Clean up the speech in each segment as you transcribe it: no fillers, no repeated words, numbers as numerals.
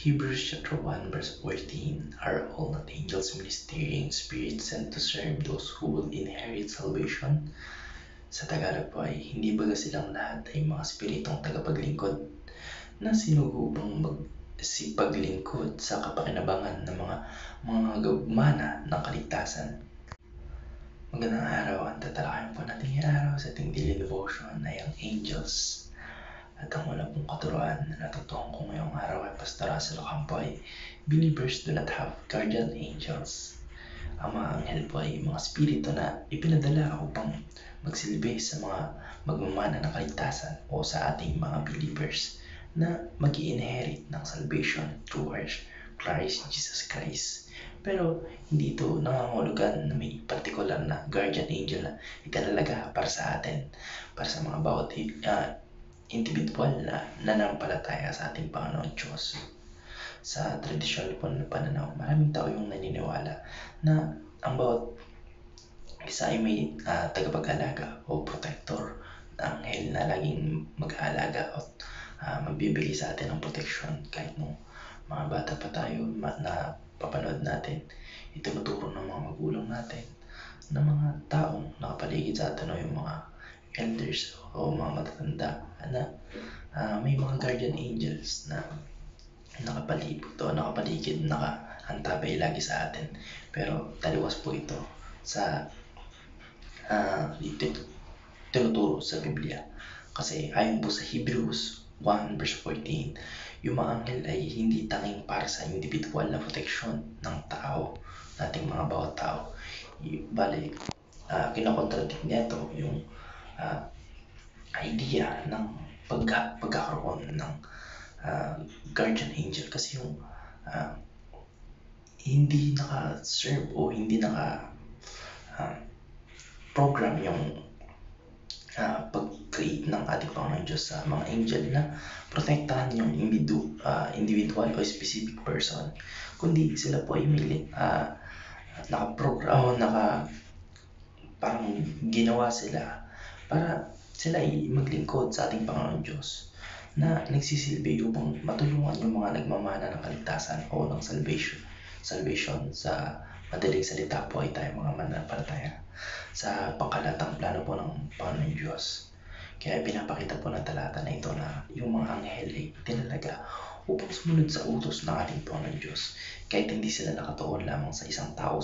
Hebrews chapter 1 verse 14 are all not angels ministering spirits sent to serve those who will inherit salvation? Sa Tagalog po ay hindi baga silang lahat ay mga spiritong tagapaglingkod na sinugubang magsipaglingkod sa kapakinabangan ng mga gagmana ng kaligtasan. Magandang araw, ang tatalakayin po natin ngayong araw sa ating daily devotion ay ang angels. At ang una pong katuruan na natutuhan ko ngayong araw ay Pastor Russell Ocampo ay believers do not have guardian angels. Ang mga anghel po ay mga spirito na ipinadala upang magsilbi sa mga magmamana ng kaligtasan o sa ating mga believers na mag-i-inherit ng salvation through our Christ Jesus Christ. Pero hindi ito nangangahulugan na may particular na guardian angel na ikalalaga para sa atin, para sa mga bawat individual na nanampalataya sa ating Panginoon Diyos. Sa tradisyonal po na pananaw, maraming tao yung naniniwala na ang bawat isa ay may tagapag-alaga o protector na anghel na laging mag-aalaga at magbibigay sa atin ng protection kahit nung mga bata pa tayo na papanood natin, itinuturo ng mga magulang natin na mga taong nakapaligid sa atin o yung mga elders o mga matatanda na may mga guardian angels na nakapalibot o nakapaligid, nakaantabay lagi sa atin. Pero taliwas po ito sa tinuturo sa Biblia. Kasi ayon po sa Hebrews 1 verse 14, yung mga anghel ay hindi tanging para sa individual na protection ng tao, nating mga bawat tao. Bale, kinakontradict niya ito yung idea ng pagkakaroon ng guardian angel, kasi yung hindi naka-serve o hindi naka-program yung pag-create ng ating Panginoon Diyos sa mga angel na protektahan yung individual o specific person, kundi sila po ay may naka-program o parang ginawa sila para sila ay maglingkod sa ating Panginoon Diyos na nagsisilbi upang matulungan yung mga nagmamana ng kaligtasan o ng salvation. Sa madaling salita po ay tayo mga mananampalataya sa pangkalatang plano po ng Panginoon Diyos. Kaya pinapakita po ng talata na ito na yung mga anghel ay tinalaga upang sumunod sa utos ng ating Panginoon Diyos, kahit hindi sila nakatuon lamang sa isang tao o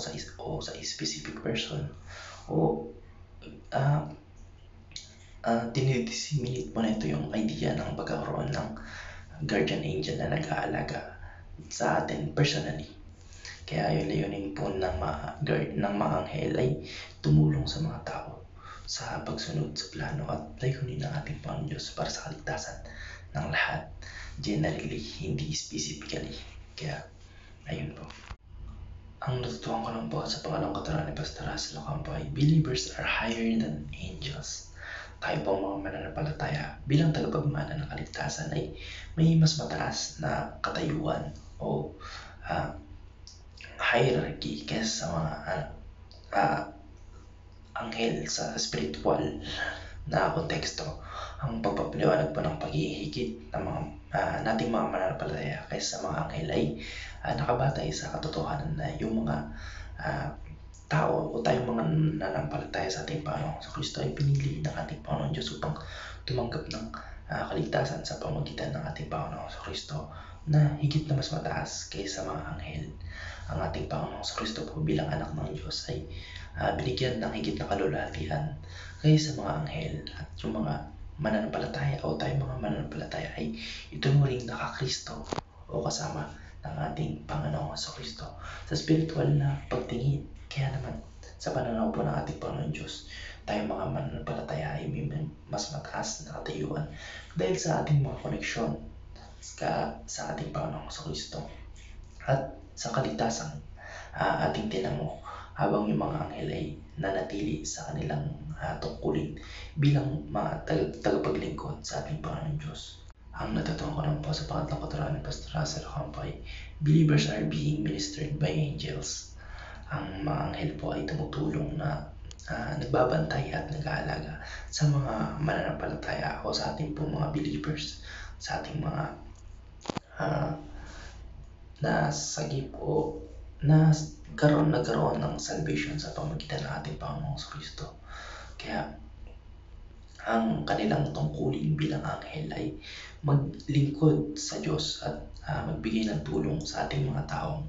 sa specific person o dinidisseminate po na ito yung idea ng pagkakaroon ng guardian angel na nag-aalaga sa atin personally. Kaya yung layunin po ng mga anghel ay tumulong sa mga tao sa pagsunod sa plano at layunin ng ating Panginoon Diyos para sa kaligtasan ng lahat, generally, hindi specifically. Kaya, ayun po. Ang natutuhan ko lang po sa pangalawang katuruan ni Pastor Russell Ocampo ay believers are higher than angels. Tayo po mga mananampalataya bilang tagapagmana ng kaligtasan ay may mas mataas na katayuan o hierarchy kaysa sa mga anghel sa spiritual na konteksto. Ang pagpapaliwanag po ng paghihigit ng nating mga mananampalataya kaysa sa mga anghel ay nakabatay sa katotohanan na yung mga tao o tayong mga nananampalataya sa ating Panginoon sa Kristo ay pinili ng ating Panginoon Diyos upang tumanggap ng kaligtasan sa pamamagitan ng ating Panginoon sa Kristo na higit na mas mataas kaysa mga anghel. Ang ating Panginoon sa Kristo po bilang anak ng Diyos ay binigyan ng higit na kalulatian kaysa mga anghel, at yung mga mananampalataya o tayong mga mananampalataya ay itunuring na ka-Kristo o kasama ng ating Panginoon sa Kristo sa spiritual na pagtingin. Kaya naman sa pananaw po ng ating Panginoon Diyos, tayong mga mananampalataya ay may mas mataas na katayuan dahil sa ating mga koneksyon sa ating Panginoon sa Kristo at sa kaligtasan ating tinamo, habang yung mga anghel ay nanatili sa kanilang tungkulin bilang mga tagapaglingkod sa ating Panginoon Diyos. Ang natutuhan ko naman po sa pangatlong katuruan ni Pastor Russell Ocampo ay believers are being ministered by angels. Ang mga anghel po ay tumutulong na nagbabantay at nag-aalaga sa mga mananampalataya o sa ating po mga believers, sa ating mga na sagip o nagkaroon ng salvation sa pamagitan ng ating Panginoong Kristo. Kaya ang kanilang tungkulin bilang anghel ay maglingkod sa Diyos at magbigay ng tulong sa ating mga taong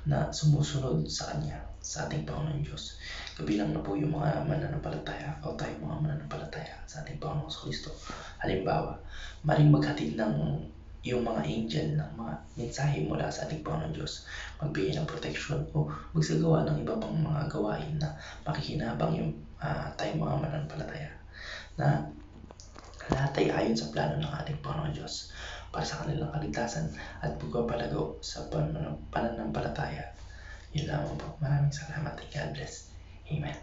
na sumusunod sa Kanya, sa ating Panginoon Diyos. Kabilang na po yung mga mananampalataya o tayong mga mananampalataya sa ating Panginoong Kristo. Halimbawa, maring maghatid ng yung mga angel ng mga mensahe mula sa ating Panginoon Diyos, magbigay ng protection o magsagawa ng iba pang mga gawain na makikinabang yung tayong mga mananampalataya, na lahat ay ayon sa plano ng ating Panginoon Diyos para sa kanilang kaligtasan at pagpapalago sa pananampalataya. Yun lamang po. Maraming salamat and God bless. Amen.